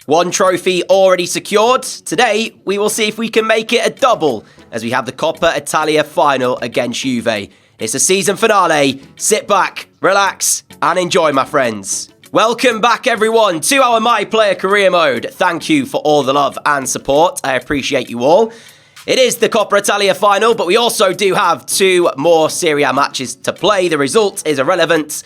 One trophy already secured. Today, we will see if we can make it a double as we have the Coppa Italia final against Juve. It's a season finale. Sit back, relax, and enjoy, my friends. Welcome back, everyone, to our My Player Career Mode. Thank you for all the love and support. I appreciate you all. It is the Coppa Italia final, but we also do have 2 more Serie A matches to play. The result is irrelevant.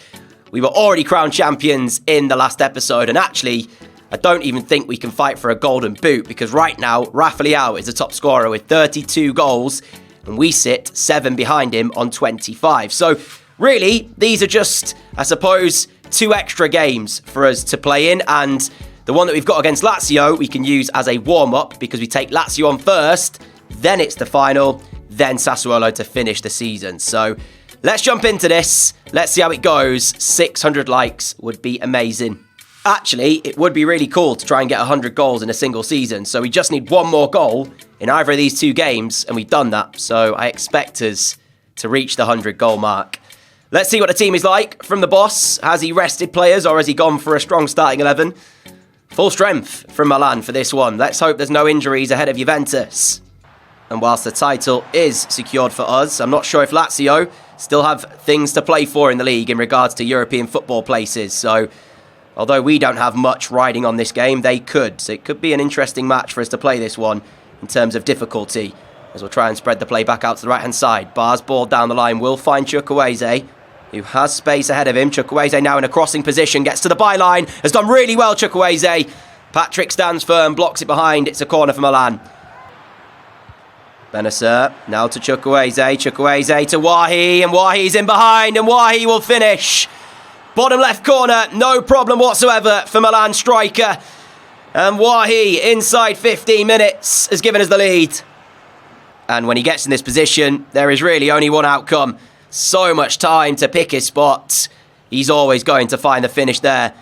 We were already crowned champions in the last episode, and actually, I don't even think we can fight for a golden boot, because right now, Rafael is the top scorer with 32 goals, and we sit 7 behind him on 25. So, really, these are just, I suppose, 2 extra games for us to play in, and the one that we've got against Lazio, we can use as a warm-up, because we take Lazio on first, then it's the final, then Sassuolo to finish the season. So, let's jump into this. Let's see how it goes. 600 likes would be amazing. Actually, it would be really cool to try and get 100 goals in a single season. So we just need 1 more goal in either of these 2 games, and we've done that. So I expect us to reach the 100 goal mark. Let's see what the team is like from the boss. Has he rested players, or has he gone for a strong starting 11? Full strength from Milan for this one. Let's hope there's no injuries ahead of Juventus. And whilst the title is secured for us, I'm not sure if Lazio still have things to play for in the league in regards to European football places. So, although we don't have much riding on this game, they could. So it could be an interesting match for us to play this one in terms of difficulty, as we'll try and spread the play back out to the right-hand side. Bar's ball down the line will find Chukwueze, who has space ahead of him. Chukwueze now in a crossing position, gets to the byline, has done really well, Chukwueze. Patrick stands firm, blocks it behind. It's a corner for Milan. Benasser, now to Chukwueze. Chukwueze to Wahi, and Wahi's in behind, and Wahi will finish. Bottom left corner, no problem whatsoever for Milan striker. And Wahi, inside 15 minutes, has given us the lead. And when he gets in this position, there is really only one outcome. So much time to pick his spot. He's always going to find the finish there.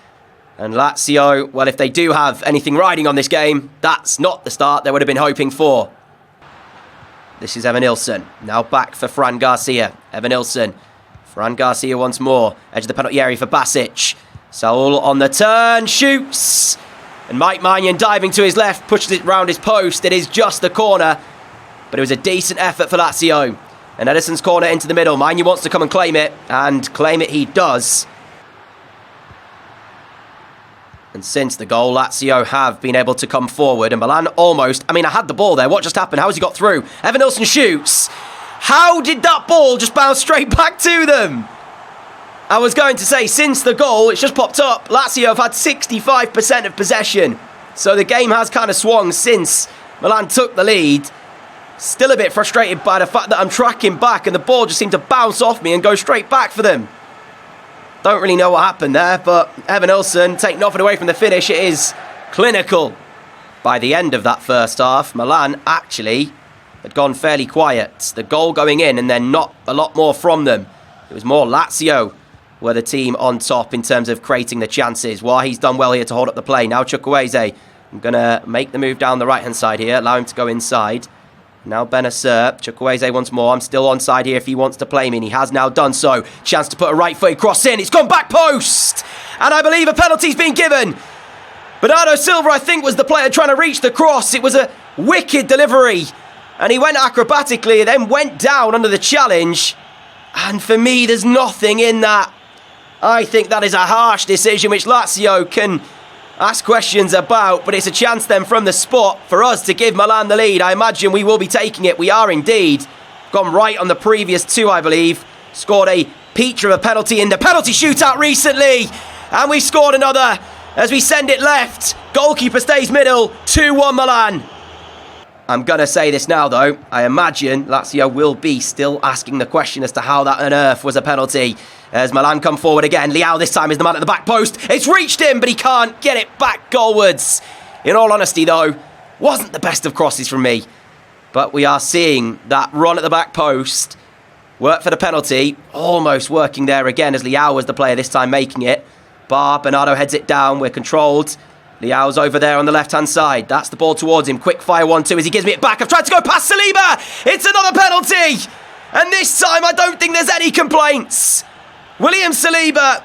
And Lazio, well, if they do have anything riding on this game, that's not the start they would have been hoping for. This is Evanilson, now back for Fran Garcia. Evanilson. Fran Garcia once more. Edge of the penalty area for Basic. Saul on the turn. Shoots. And Mike Mannion diving to his left. Pushes it round his post. It is just a corner. But it was a decent effort for Lazio. And Edison's corner into the middle. Mannion wants to come and claim it. And claim it he does. And since the goal, Lazio have been able to come forward. And Milan almost... I had the ball there. What just happened? How has he got through? Evanilson shoots. How did that ball just bounce straight back to them? I was going to say, since the goal, it's just popped up. Lazio have had 65% of possession. So the game has kind of swung since Milan took the lead. Still a bit frustrated by the fact that I'm tracking back and the ball just seemed to bounce off me and go straight back for them. Don't really know what happened there, but Evanilson taking nothing away from the finish. It is clinical. By the end of that first half, Milan actually had gone fairly quiet. The goal going in and then not a lot more from them. It was more Lazio were the team on top in terms of creating the chances. Wahi's done well here to hold up the play. Now Chukwueze. I'm going to make the move down the right-hand side here. Allow him to go inside. Now Benasser. Chukwueze once more. I'm still onside here if he wants to play me, and he has now done so. Chance to put a right-footed cross in. It's gone back post! And I believe a penalty's been given. Bernardo Silva, I think, was the player trying to reach the cross. It was a wicked delivery. And he went acrobatically, then went down under the challenge. And for me, there's nothing in that. I think that is a harsh decision which Lazio can ask questions about. But it's a chance then from the spot for us to give Milan the lead. I imagine we will be taking it. We are indeed. Gone right on the previous 2, I believe. Scored a peach of a penalty in the penalty shootout recently. And we scored another as we send it left. Goalkeeper stays middle. 2-1 Milan. I'm going to say this now, though. I imagine Lazio will be still asking the question as to how that on earth was a penalty. As Milan come forward again. Leao this time is the man at the back post. It's reached him, but he can't get it back goalwards. In all honesty, though, wasn't the best of crosses from me. But we are seeing that run at the back post work for the penalty. Almost working there again as Leao was the player this time making it. Bernardo heads it down. We're controlled. Leao's over there on the left-hand side. That's the ball towards him. Quick fire 1-2 as he gives me it back. I've tried to go past Saliba. It's another penalty. And this time I don't think there's any complaints. William Saliba.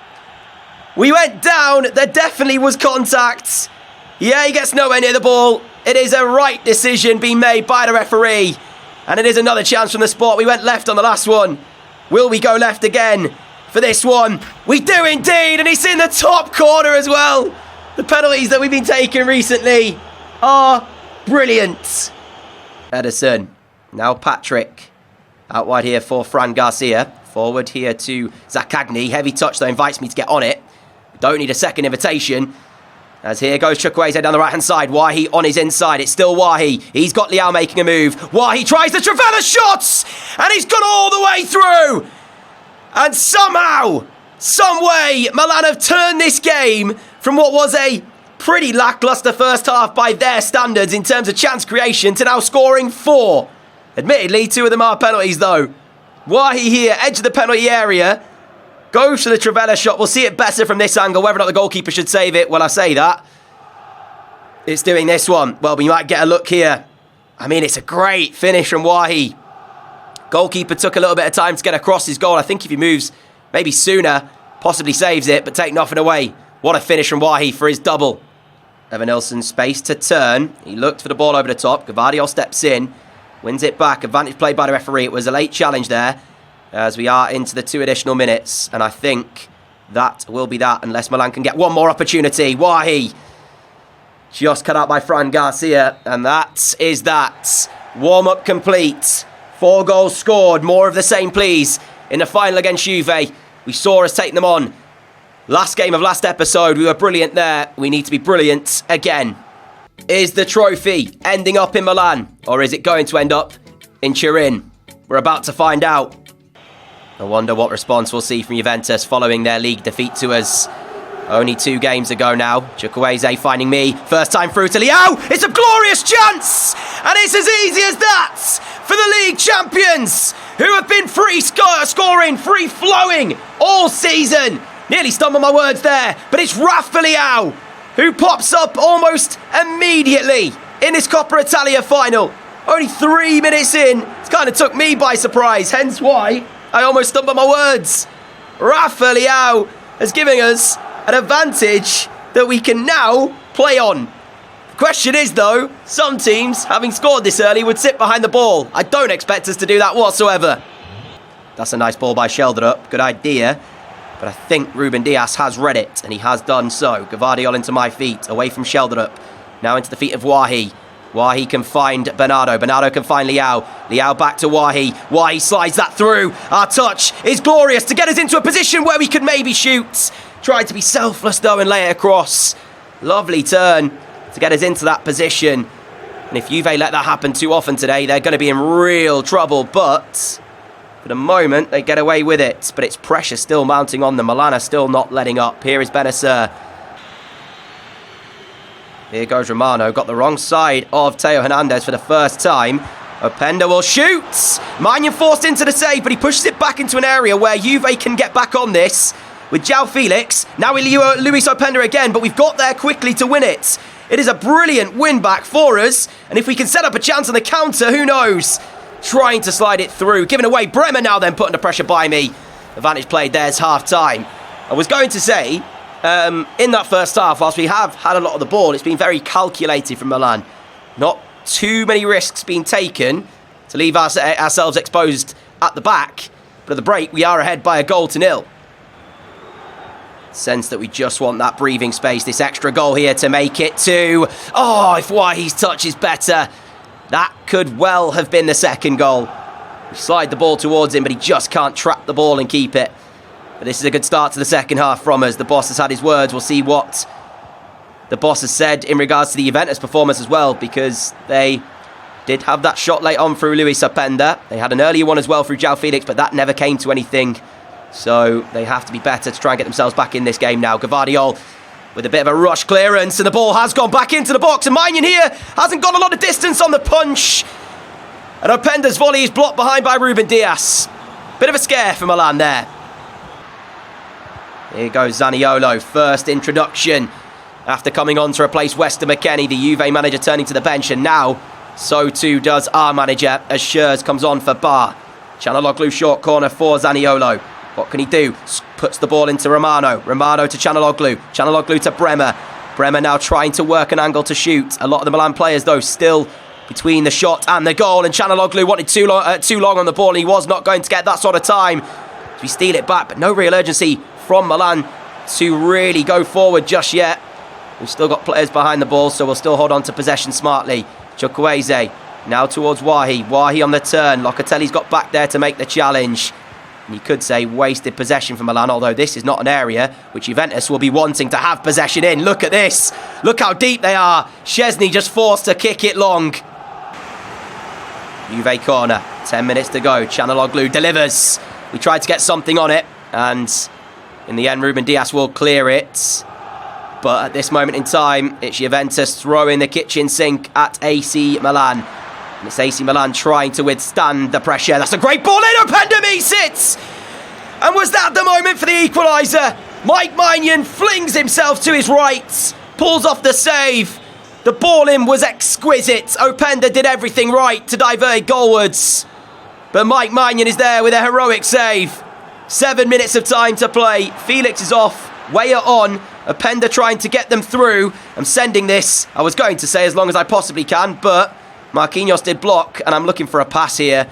We went down. There definitely was contact. Yeah, he gets nowhere near the ball. It is a right decision being made by the referee. And it is another chance from the spot. We went left on the last one. Will we go left again for this one? We do indeed, and it's in the top corner as well. The penalties that we've been taking recently are brilliant. Edison. Now Patrick. Out wide here for Fran Garcia. Forward here to Zakagni. Heavy touch though, invites me to get on it. Don't need a second invitation. As here goes Chukwueze down the right-hand side. Wahi on his inside. It's still Wahi. He's got Liao making a move. Wahi tries the Trivela shots! And he's gone all the way through! And somehow, some way, Milan have turned this game from what was a pretty lacklustre first half by their standards in terms of chance creation to now scoring 4. Admittedly, 2 of them are penalties though. Wahi here, edge of the penalty area. Goes for the Trivela shot. We'll see it better from this angle. Whether or not the goalkeeper should save it, well, I say that. It's doing this one. Well, we might get a look here. I mean, it's a great finish from Wahi. Goalkeeper took a little bit of time to get across his goal. I think if he moves maybe sooner, possibly saves it, but take nothing away. What a finish from Wahi for his double. Evanilson space to turn. He looked for the ball over the top. Gvardiol steps in. Wins it back. Advantage played by the referee. It was a late challenge there, as we are into the 2 additional minutes. And I think that will be that, unless Milan can get one more opportunity. Wahi just cut out by Fran Garcia. And that is that. Warm-up complete. 4 goals scored. More of the same, please. In the final against Juve, we saw us take them on. Last game of last episode, we were brilliant there. We need to be brilliant again. Is the trophy ending up in Milan, or is it going to end up in Turin? We're about to find out. I wonder what response we'll see from Juventus following their league defeat to us only 2 games ago now. Chukwueze finding me. First time through to Liao. It's a glorious chance! And it's as easy as that for the league champions, who have been free-scoring, free-flowing all season. Nearly stumbled my words there, but it's Rafa Liao who pops up almost immediately in this Coppa Italia final. Only 3 minutes in. It's kind of took me by surprise, hence why I almost stumbled my words. Rafa Liao is giving us an advantage that we can now play on. The question is though, some teams, having scored this early, would sit behind the ball. I don't expect us to do that whatsoever. That's a nice ball by Sheldrup. Good idea. But I think Ruben Dias has read it, and he has done so. Gvardiol into my feet, away from Sheldrup. Now into the feet of Wahi. Wahi can find Bernardo. Bernardo can find Liao. Liao back to Wahi. Wahi slides that through. Our touch is glorious to get us into a position where we could maybe shoot. Tried to be selfless though and lay it across. Lovely turn to get us into that position. And if Juve let that happen too often today, they're going to be in real trouble. But for the moment, they get away with it. But it's pressure still mounting on them. Milan are still not letting up. Here is Benacer. Here goes Romano. Got the wrong side of Teo Hernandez for the first time. Openda will shoot. Maignan forced into the save, but he pushes it back into an area where Juve can get back on this. With João Felix. Now we Luis Openda again, but we've got there quickly to win it. It is a brilliant win back for us. And if we can set up a chance on the counter, who knows? Trying to slide it through. Giving away. Bremer now then put under pressure by me. Advantage played there's half time. I was going to say, in that first half, whilst we have had a lot of the ball, it's been very calculated from Milan. Not too many risks being taken to leave ourselves exposed at the back. But at the break, we are ahead by 1-0. Sense that we just want that breathing space, this extra goal here to make it 2. Oh, if Wahi's touch is better, that could well have been the second goal. We slide the ball towards him, but he just can't trap the ball and keep it. But this is a good start to the second half from us. The boss has had his words. We'll see what the boss has said in regards to the Juventus performance as well, because they did have that shot late on through Luis Openda. They had an earlier one as well through João Felix, but that never came to anything. So they have to be better to try and get themselves back in this game now. Gvardiol with a bit of a rush clearance, and the ball has gone back into the box. And Maignan here hasn't got a lot of distance on the punch. And Openda's volley is blocked behind by Ruben Dias. Bit of a scare for Milan there. Here goes Zaniolo. First introduction after coming on to replace Weston McKennie, the Juve manager, turning to the bench. And now, so too does our manager as Schürrle comes on for Bar. Çalhanoğlu short corner for Zaniolo. What can he do? Puts the ball into Romano. Romano to Çalhanoğlu. Çalhanoğlu to Bremer. Bremer now trying to work an angle to shoot. A lot of the Milan players, though, still between the shot and the goal. And Çalhanoğlu wanted too long on the ball, and he was not going to get that sort of time. So we steal it back, but no real urgency from Milan to really go forward just yet. We've still got players behind the ball, so we'll still hold on to possession smartly. Chukwueze now towards Wahi. Wahi on the turn. Locatelli's got back there to make the challenge. And you could say wasted possession from Milan, although this is not an area which Juventus will be wanting to have possession in. Look at this. Look how deep they are. Szczesny just forced to kick it long. Juve corner. 10 minutes to go. Çalhanoğlu delivers. We tried to get something on it, and in the end, Ruben Dias will clear it. But at this moment in time, it's Juventus throwing the kitchen sink at AC Milan. And it's AC Milan trying to withstand the pressure. That's a great ball in. Openda meets it. And was that the moment for the equaliser? Mike Maignan flings himself to his right. Pulls off the save. The ball in was exquisite. Openda did everything right to divert it goalwards. But Mike Maignan is there with a heroic save. 7 minutes of time to play. Felix is off. Weyer on. Openda trying to get them through. I'm sending this, I was going to say, as long as I possibly can, but Marquinhos did block, and I'm looking for a pass here.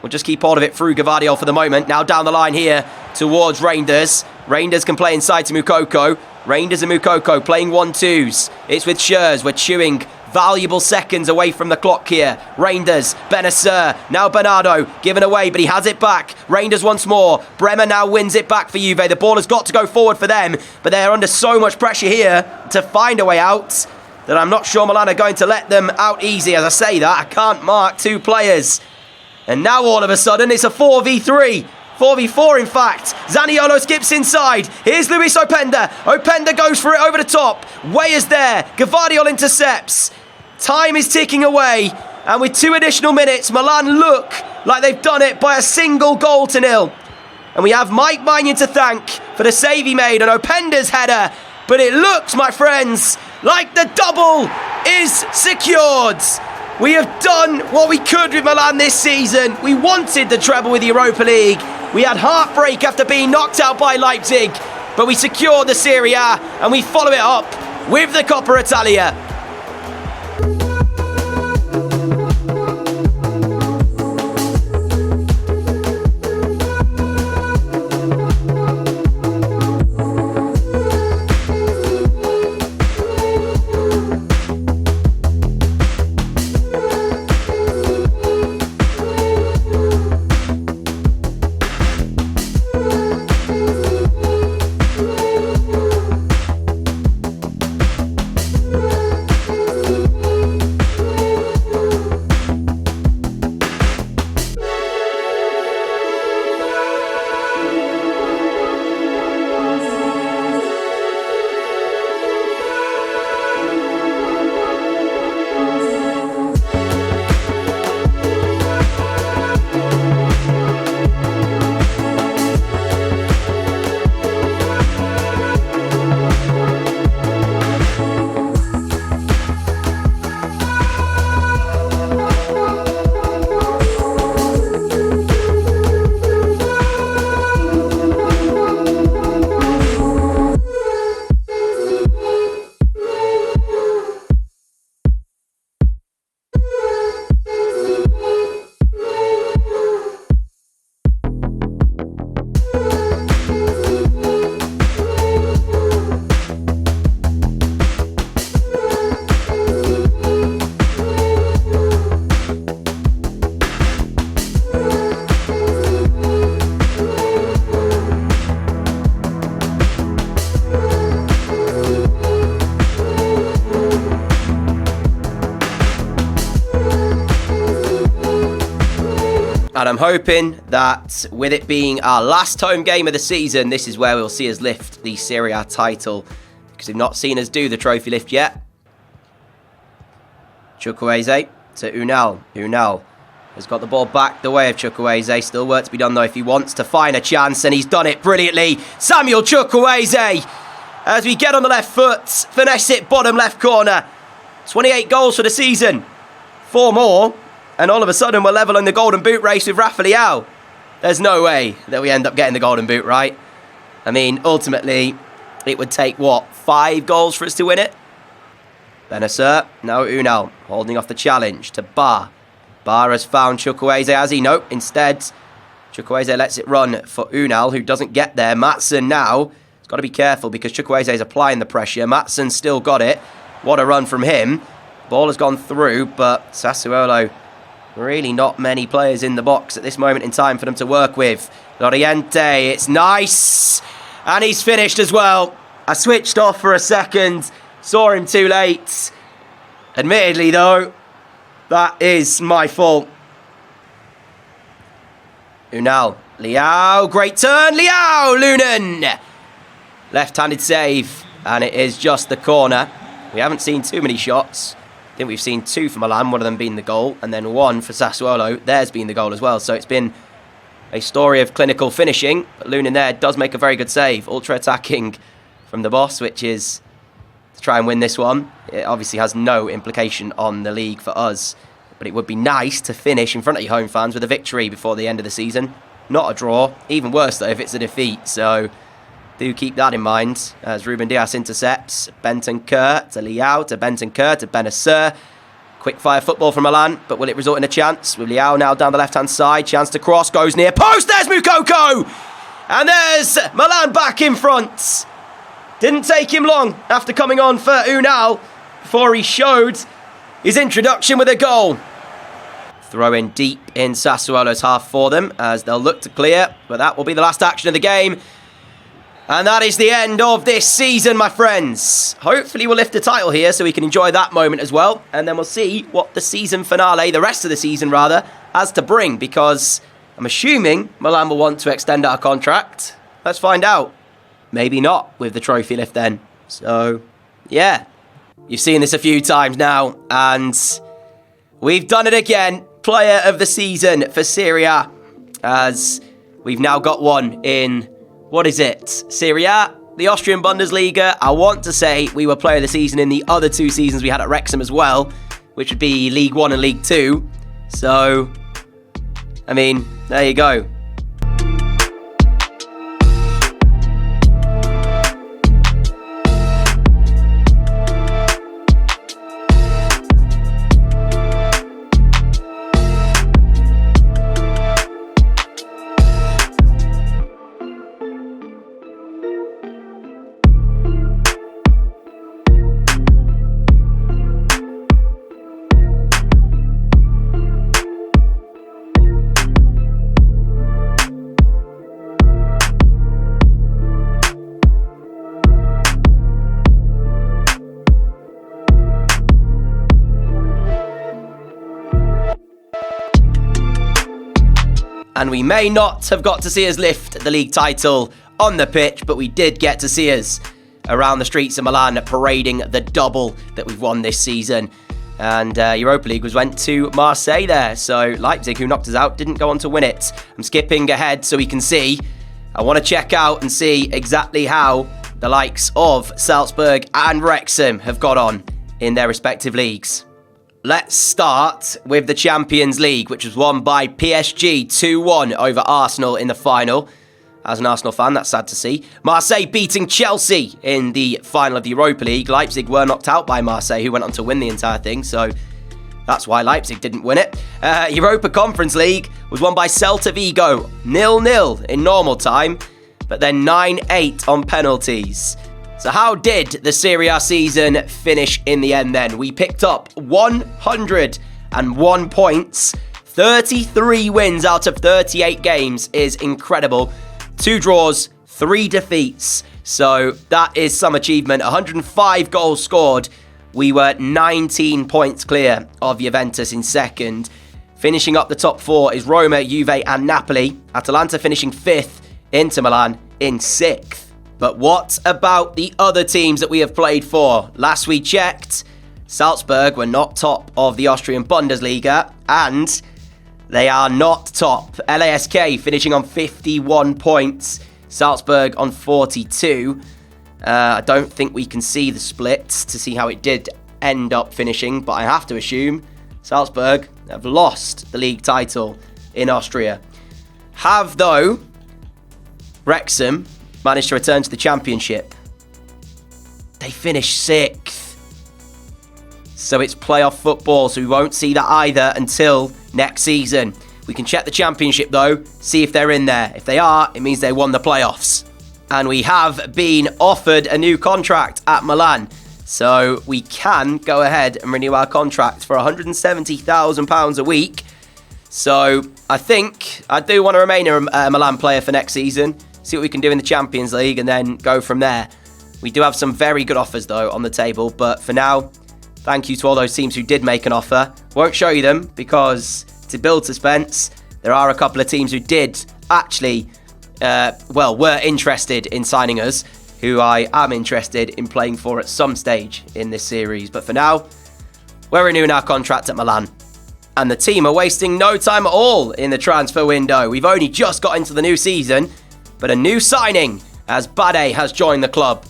We'll just keep hold of it through Gvardiol for the moment. Now down the line here towards Reinders. Reinders can play inside to Moukoko. Reinders and Moukoko playing 1-2s. It's with Schürrle. We're chewing valuable seconds away from the clock here. Reinders, Benacer, now Bernardo, given away, but he has it back. Reinders once more. Bremer now wins it back for Juve. The ball has got to go forward for them, but they're under so much pressure here to find a way out that I'm not sure Milan are going to let them out easy. As I say that, I can't mark two players. And now all of a sudden, it's a 4v3. 4v4 in fact. Zaniolo skips inside. Here's Luis Openda. Openda goes for it over the top. Weyer's there. Gvardiol intercepts. Time is ticking away. And with 2 additional minutes, Milan look like they've done it by a single goal to nil. And we have Mike Maignan to thank for the save he made on Openda's header. But it looks, my friends, like the double is secured. We have done what we could with Milan this season. We wanted the treble with the Europa League. We had heartbreak after being knocked out by Leipzig, but we secured the Serie A and we follow it up with the Coppa Italia. And I'm hoping that with it being our last home game of the season, this is where we'll see us lift the Serie A title, because we've not seen us do the trophy lift yet. Chukwueze to Unal. Unal has got the ball back the way of Chukwueze. Still work to be done though if he wants to find a chance, and he's done it brilliantly. Samuel Chukwueze, as we get on the left foot, finesse it bottom left corner. 28 goals for the season, 4 more. And all of a sudden, we're level in the Golden Boot race with Rafa Leão. There's no way that we end up getting the Golden Boot, right? I mean, ultimately, it would take, what, 5 goals for us to win it? Benacer, now Unal, holding off the challenge to Bar. Bar has found Chukwueze, has he? Nope, instead, Chukwueze lets it run for Unal, who doesn't get there. Maatsen now has got to be careful because Chukwueze is applying the pressure. Maatsen still got it. What a run from him. Ball has gone through, but Sassuolo, really not many players in the box at this moment in time for them to work with. Loriente, it's nice. And he's finished as well. I switched off for a second. Saw him too late. Admittedly, though, that is my fault. Unal. Leao. Great turn. Leao. Lunan. Left-handed save. And it is just the corner. We haven't seen too many shots. I think we've seen 2 for Milan, one of them being the goal, and then 1 for Sassuolo. Theirs being the goal as well. So it's been a story of clinical finishing. But Lunan there does make a very good save. Ultra-attacking from the boss, which is to try and win this one. It obviously has no implication on the league for us. But it would be nice to finish in front of your home fans with a victory before the end of the season. Not a draw. Even worse, though, if it's a defeat. So do keep that in mind as Ruben Dias intercepts. Bentancur to Leao, to Bentancur, to Benacer. Quick fire football from Milan, but will it result in a chance? With Leao now down the left-hand side. Chance to cross, goes near post. There's Moukoko! And there's Milan back in front. Didn't take him long after coming on for Unal before he showed his introduction with a goal. Throw in deep in Sassuolo's half for them as they'll look to clear, but that will be the last action of the game. And that is the end of this season, my friends. Hopefully we'll lift the title here so we can enjoy that moment as well. And then we'll see what the season finale, the rest of the season rather, has to bring. Because I'm assuming Milan will want to extend our contract. Let's find out. Maybe not with the trophy lift then. So, yeah. You've seen this a few times now. And we've done it again. Player of the season for Serie A. As we've now got one in... What is it? Serie A, the Austrian Bundesliga. I want to say we were player of the season in the other 2 seasons we had at Wrexham as well, which would be League 1 and League 2. So, I mean, there you go. And we may not have got to see us lift the league title on the pitch, but we did get to see us around the streets of Milan parading the double that we've won this season. And Europa League went to Marseille there. So Leipzig, who knocked us out, didn't go on to win it. I'm skipping ahead so we can see. I want to check out and see exactly how the likes of Salzburg and Wrexham have got on in their respective leagues. Let's start with the Champions League, which was won by PSG 2-1 over Arsenal in the final. As an Arsenal fan, that's sad to see. Marseille beating Chelsea in the final of the Europa League. Leipzig were knocked out by Marseille, who went on to win the entire thing, so that's why Leipzig didn't win it. Europa Conference League was won by Celta Vigo, 0-0 in normal time, but then 9-8 on penalties. So how did the Serie A season finish in the end then? We picked up 101 points, 33 wins out of 38 games is incredible. 2 draws, 3 defeats. So that is some achievement. 105 goals scored. We were 19 points clear of Juventus in second. Finishing up the top 4 is Roma, Juve and Napoli. Atalanta finishing 5th, Inter Milan in 6th. But what about the other teams that we have played for? Last we checked, Salzburg were not top of the Austrian Bundesliga, and they are not top. LASK finishing on 51 points, Salzburg on 42. I don't think we can see the splits to see how it did end up finishing, but I have to assume Salzburg have lost the league title in Austria. Have, though, Wrexham managed to return to the championship. They finished 6th. So it's playoff football, so we won't see that either until next season. We can check the championship though, see if they're in there. If they are, it means they won the playoffs. And we have been offered a new contract at Milan. So we can go ahead and renew our contract for £170,000 a week. So I think I do want to remain a Milan player for next season. See what we can do in the Champions League and then go from there. We do have some very good offers though on the table. But for now, thank you to all those teams who did make an offer. Won't show you them because to build suspense, there are a couple of teams who did actually, were interested in signing us, who I am interested in playing for at some stage in this series. But for now, we're renewing our contract at Milan. And the team are wasting no time at all in the transfer window. We've only just got into the new season, but a new signing as Bade has joined the club.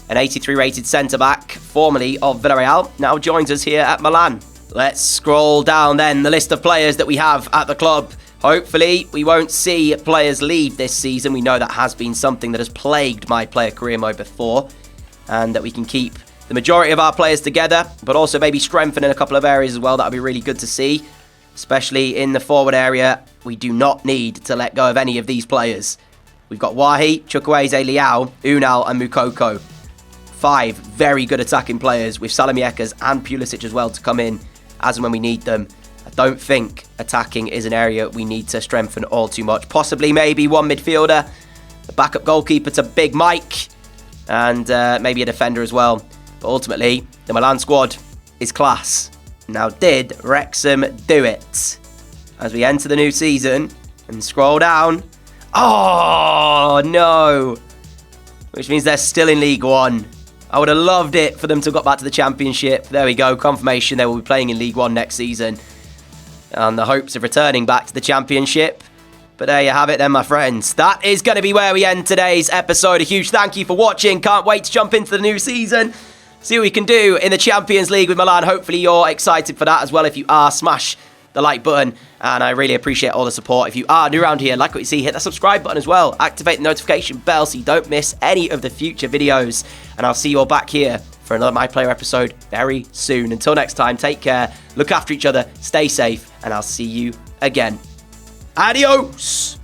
An 83 rated centre-back, formerly of Villarreal, now joins us here at Milan. Let's scroll down then the list of players that we have at the club. Hopefully, we won't see players leave this season. We know that has been something that has plagued my player career mode before. And that we can keep the majority of our players together, but also maybe strengthen in a couple of areas as well. That would be really good to see. Especially in the forward area, we do not need to let go of any of these players. We've got Wahi, Chukwueze, Liao, Unal and Mukoko. 5 very good attacking players with Salamiekas and Pulisic as well to come in as and when we need them. I don't think attacking is an area we need to strengthen all too much. Possibly maybe one midfielder, a backup goalkeeper to Big Mike, and maybe a defender as well. But ultimately, the Milan squad is class. Now, did Wrexham do it? As we enter the new season and scroll down. Oh, no. Which means they're still in League One. I would have loved it for them to have got back to the Championship. There we go, confirmation they will be playing in League One next season. And the hopes of returning back to the Championship. But there you have it then, my friends. That is going to be where we end today's episode. A huge thank you for watching. Can't wait to jump into the new season. See what we can do in the Champions League with Milan. Hopefully you're excited for that as well. If you are, smash the like button. And I really appreciate all the support. If you are new around here, like what you see, hit that subscribe button as well. Activate the notification bell so you don't miss any of the future videos. And I'll see you all back here for another My Player episode very soon. Until next time, take care, look after each other, stay safe, and I'll see you again. Adios!